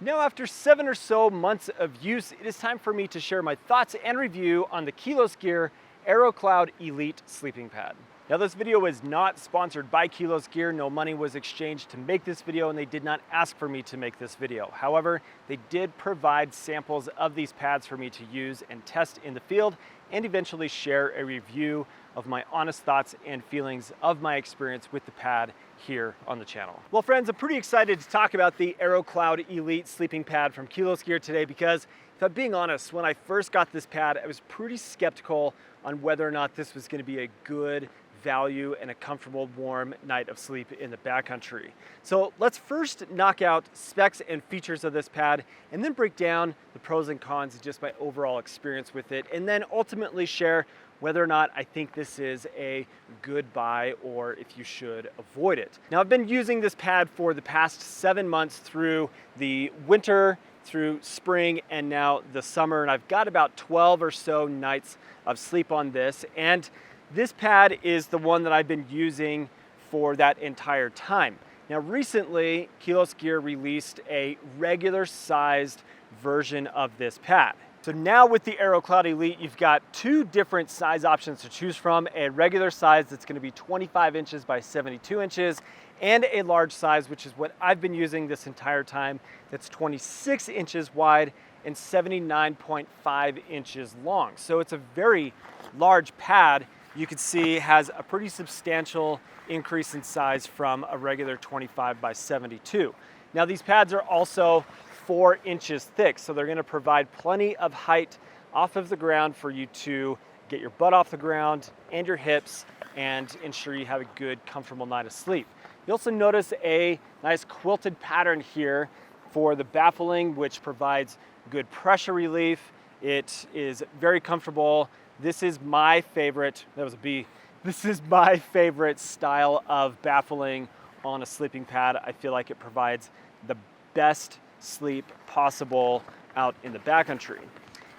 Now, after 7 or so months of use, it is time for me to share my thoughts and review on the Kilos Gear AeroCloud Elite sleeping pad. Now, this video is not sponsored by Kilos Gear. No money was exchanged to make this video, and they did not ask for me to make this video. However, they did provide samples of these pads for me to use and test in the field, and eventually share a review of my honest thoughts and feelings of my experience with the pad here on the channel. Well, friends, I'm pretty excited to talk about the AeroCloud Elite sleeping pad from Kilos Gear today because, if I'm being honest, when I first got this pad, I was pretty skeptical on whether or not this was going to be a good value and a comfortable, warm night of sleep in the backcountry. So let's first knock out specs and features of this pad, and then break down the pros and cons of just my overall experience with it, and then ultimately share whether or not I think this is a good buy or if you should avoid it. Now, I've been using this pad for the past 7 months through the winter, through spring, and now the summer, and I've got about 12 or so nights of sleep on this. And this pad is the one that I've been using for that entire time. Now, recently, Kilos Gear released a regular sized version of this pad. So now with the AeroCloud Elite, you've got two different size options to choose from: a regular size that's going to be 25 inches by 72 inches, and a large size, which is what I've been using this entire time, that's 26 inches wide and 79.5 inches long. So it's a very large pad. You can see has a pretty substantial increase in size from a regular 25 by 72. Now, these pads are also 4 inches thick, so they're going to provide plenty of height off of the ground for you to get your butt off the ground and your hips and ensure you have a good, comfortable night of sleep. You also notice a nice quilted pattern here for the baffling, which provides good pressure relief. It is very comfortable. This is my favorite, that was a B. This is my favorite style of baffling on a sleeping pad. I feel like it provides the best sleep possible out in the backcountry.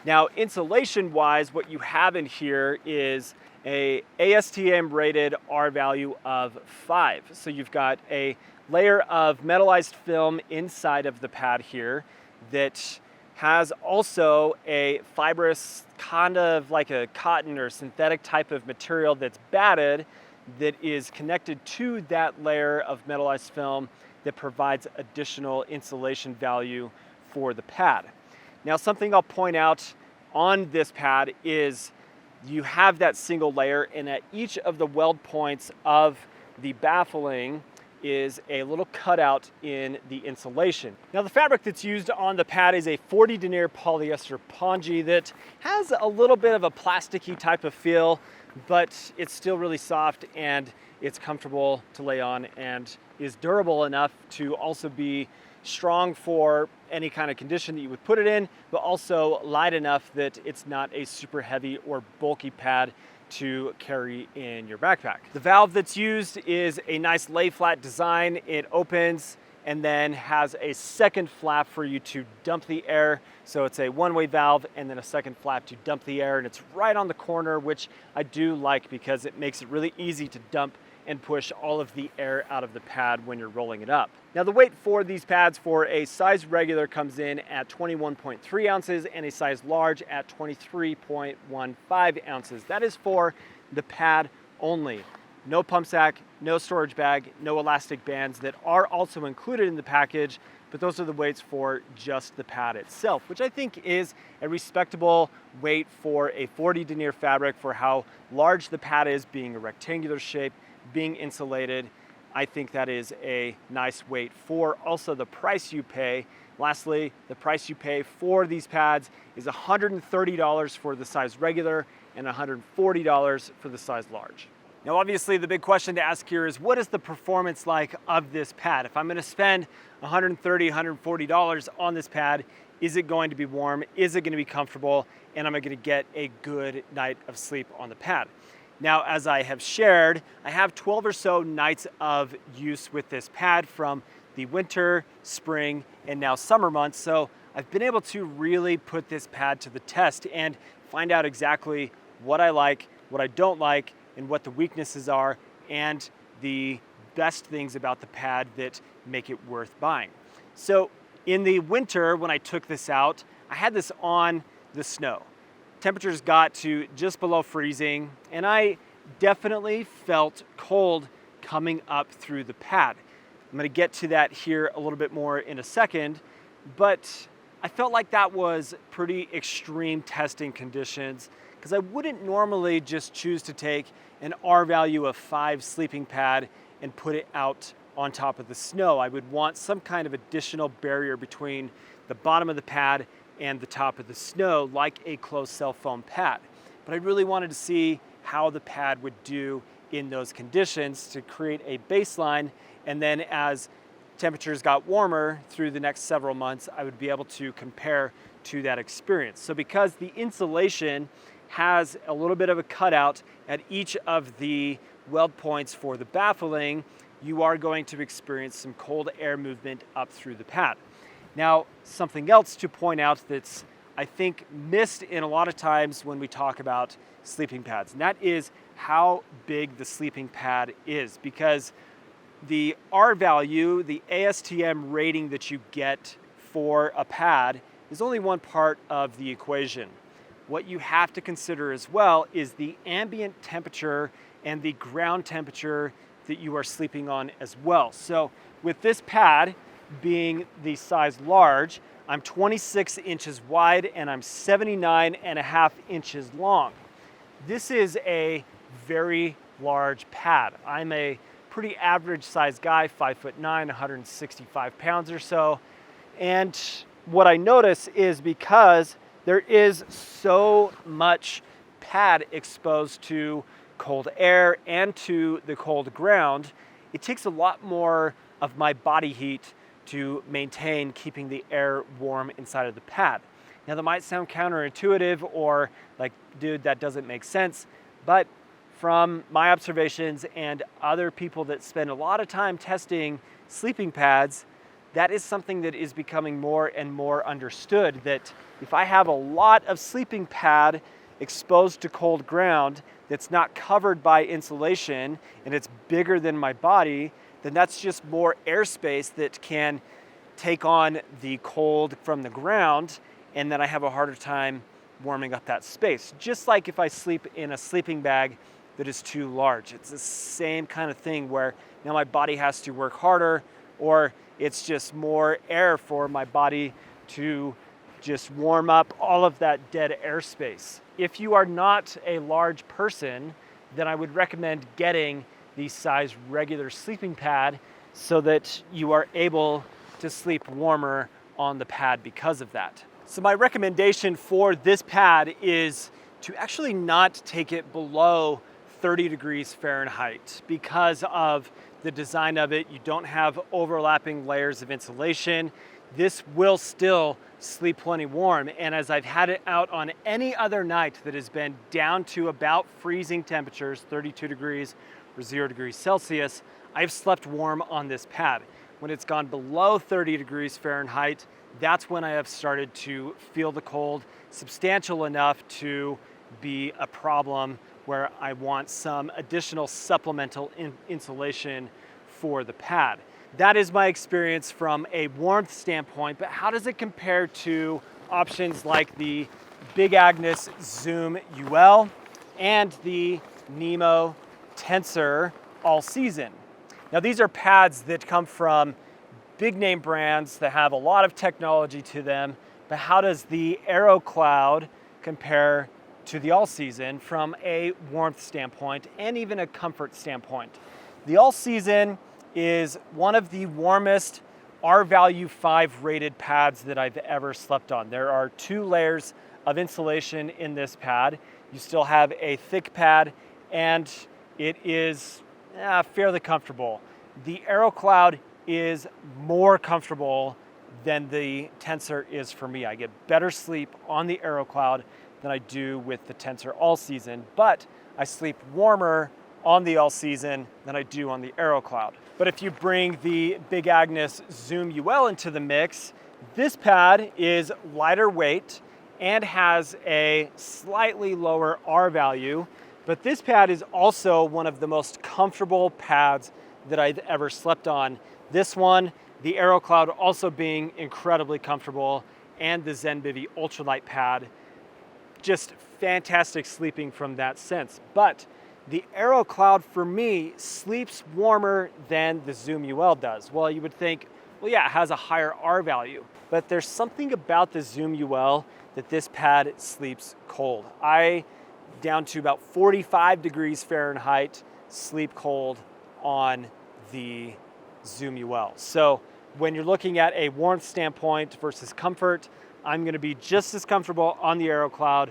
Now, insulation wise, what you have in here is a ASTM rated R value of 5. So you've got a layer of metallized film inside of the pad here that has also a fibrous, kind of like a cotton or synthetic type of material that's batted that is connected to that layer of metallized film that provides additional insulation value for the pad. Now, something I'll point out on this pad is you have that single layer, and at each of the weld points of the baffling is a little cutout in the insulation. Now, the fabric that's used on the pad is a 40 denier polyester pongee that has a little bit of a plasticky type of feel, but it's still really soft and it's comfortable to lay on and is durable enough to also be strong for any kind of condition that you would put it in, but also light enough that it's not a super heavy or bulky pad to carry in your backpack. The valve that's used is a nice lay flat design. It opens and then has a second flap for you to dump the air. So it's a one-way valve and then a second flap to dump the air, and it's right on the corner, which I do like because it makes it really easy to dump and push all of the air out of the pad when you're rolling it up. Now, the weight for these pads for a size regular comes in at 21.3 ounces and a size large at 23.15 ounces. That is for the pad only. No pump sack, no storage bag, no elastic bands that are also included in the package, but those are the weights for just the pad itself, which I think is a respectable weight for a 40 denier fabric for how large the pad is, being a rectangular shape, being insulated. I think that is a nice weight for also the price you pay. Lastly, the price you pay for these pads is $130 for the size regular and $140 for the size large. Now, obviously, the big question to ask here is, what is the performance like of this pad? If I'm going to spend $130, $140 on this pad, is it going to be warm? Is it going to be comfortable? And am I going to get a good night of sleep on the pad? Now, as I have shared, I have 12 or so nights of use with this pad from the winter, spring, and now summer months. So I've been able to really put this pad to the test and find out exactly what I like, what I don't like, and what the weaknesses are, and the best things about the pad that make it worth buying. So In the winter, when I took this out, I had this on the snow. Temperatures got to just below freezing, and I definitely felt cold coming up through the pad. I'm gonna get to that here a little bit more in a second, but I felt like that was pretty extreme testing conditions because I wouldn't normally just choose to take an R value of 5 sleeping pad and put it out on top of the snow. I would want some kind of additional barrier between the bottom of the pad and the top of the snow, like a closed cell foam pad. But I really wanted to see how the pad would do in those conditions to create a baseline, and then as temperatures got warmer through the next several months, I would be able to compare to that experience. So because the insulation has a little bit of a cutout at each of the weld points for the baffling, you are going to experience some cold air movement up through the pad. Now, something else to point out that's, I think, missed in a lot of times when we talk about sleeping pads, and that is how big the sleeping pad is, because the R value, the ASTM rating that you get for a pad, is only one part of the equation. What you have to consider as well is the ambient temperature and the ground temperature that you are sleeping on as well. So with this pad being the size large, I'm 26 inches wide and I'm 79.5 inches long. This is a very large pad. I'm a pretty average size guy, 5'9", 165 pounds or so. And what I notice is because there is so much pad exposed to cold air and to the cold ground, it takes a lot more of my body heat to maintain keeping the air warm inside of the pad. Now that might sound counterintuitive or like, dude, that doesn't make sense, but from my observations and other people that spend a lot of time testing sleeping pads, that is something that is becoming more and more understood, that if I have a lot of sleeping pad exposed to cold ground that's not covered by insulation and it's bigger than my body, then that's just more airspace that can take on the cold from the ground, and then I have a harder time warming up that space. Just like if I sleep in a sleeping bag that is too large. It's the same kind of thing where now my body has to work harder, or it's just more air for my body to just warm up all of that dead airspace. If you are not a large person, then I would recommend getting the size regular sleeping pad so that you are able to sleep warmer on the pad because of that. So my recommendation for this pad is to actually not take it below 30 degrees Fahrenheit because of the design of it. You don't have overlapping layers of insulation. This will still sleep plenty warm, and as I've had it out on any other night that has been down to about freezing temperatures, 32 degrees or 0 degrees Celsius, I've slept warm on this pad. When it's gone below 30 degrees Fahrenheit, that's when I have started to feel the cold substantial enough to be a problem where I want some additional supplemental insulation for the pad. That is my experience from a warmth standpoint, but how does it compare to options like the Big Agnes Zoom UL and the Nemo Tensor All Season? Now these are pads that come from big name brands that have a lot of technology to them, but how does the AeroCloud compare to the All Season from a warmth standpoint and even a comfort standpoint? The All Season is one of the warmest R value 5 rated pads that I've ever slept on. There are 2 layers of insulation in this pad. You still have a thick pad and it is fairly comfortable. The AeroCloud is more comfortable than the Tensor is for me. I get better sleep on the AeroCloud than I do with the Tensor All Season, but I sleep warmer on the All Season than I do on the AeroCloud. But if you bring the Big Agnes Zoom UL into the mix, this pad is lighter weight and has a slightly lower R value, but this pad is also one of the most comfortable pads that I've ever slept on. This one The AeroCloud also being incredibly comfortable, and the ZenBivy ultralight pad, just fantastic sleeping from that sense. But the AeroCloud for me sleeps warmer than the Zoom UL does. Well, you would think, well, yeah, it has a higher R value, but there's something about the Zoom UL that this pad sleeps cold. Down to about 45 degrees Fahrenheit, sleep cold on the Zoom UL. So when you're looking at a warmth standpoint versus comfort, I'm gonna be just as comfortable on the AeroCloud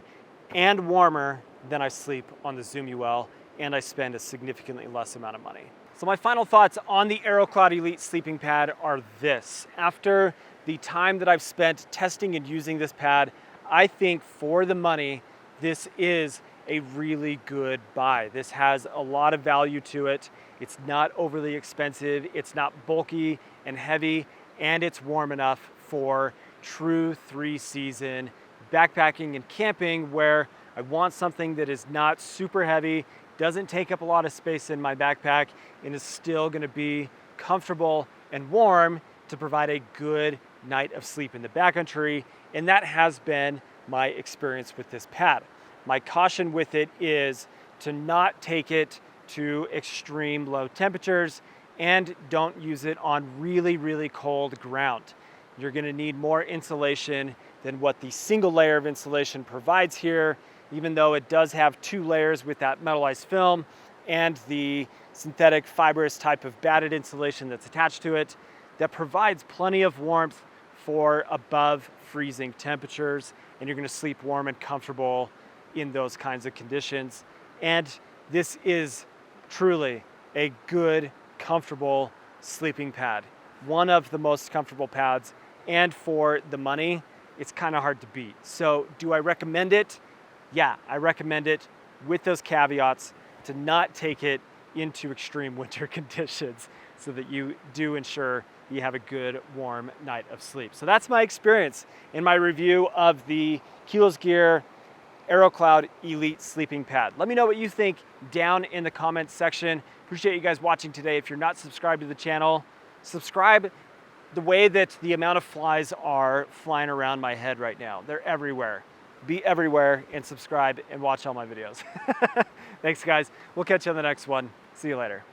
and warmer than I sleep on the Zoom UL, and I spend a significantly less amount of money. So my final thoughts on the AeroCloud Elite sleeping pad are this. After the time that I've spent testing and using this pad, I think for the money, this is a really good buy. This has a lot of value to it. It's not overly expensive, it's not bulky and heavy, and it's warm enough for true 3-season backpacking and camping, where I want something that is not super heavy, doesn't take up a lot of space in my backpack, and is still gonna be comfortable and warm to provide a good night of sleep in the backcountry. And that has been my experience with this pad. My caution with it is to not take it to extreme low temperatures, and don't use it on really, really cold ground. You're gonna need more insulation than what the single layer of insulation provides here, even though it does have 2 layers with that metallized film and the synthetic fibrous type of batted insulation that's attached to it, that provides plenty of warmth for above freezing temperatures, and you're gonna sleep warm and comfortable in those kinds of conditions. And this is truly a good, comfortable sleeping pad. One of the most comfortable pads, and for the money, it's kind of hard to beat. So do I recommend it? Yeah, I recommend it with those caveats, to not take it into extreme winter conditions, so that you do ensure you have a good warm night of sleep. So that's my experience in my review of the Kilos Gear AeroCloud Elite sleeping pad. Let me know what you think down in the comments section. Appreciate you guys watching today. If you're not subscribed to the channel, subscribe. The way that the amount of flies are flying around my head right now, they're everywhere. Be everywhere and subscribe and watch all my videos. Thanks guys. We'll catch you on the next one. See you later.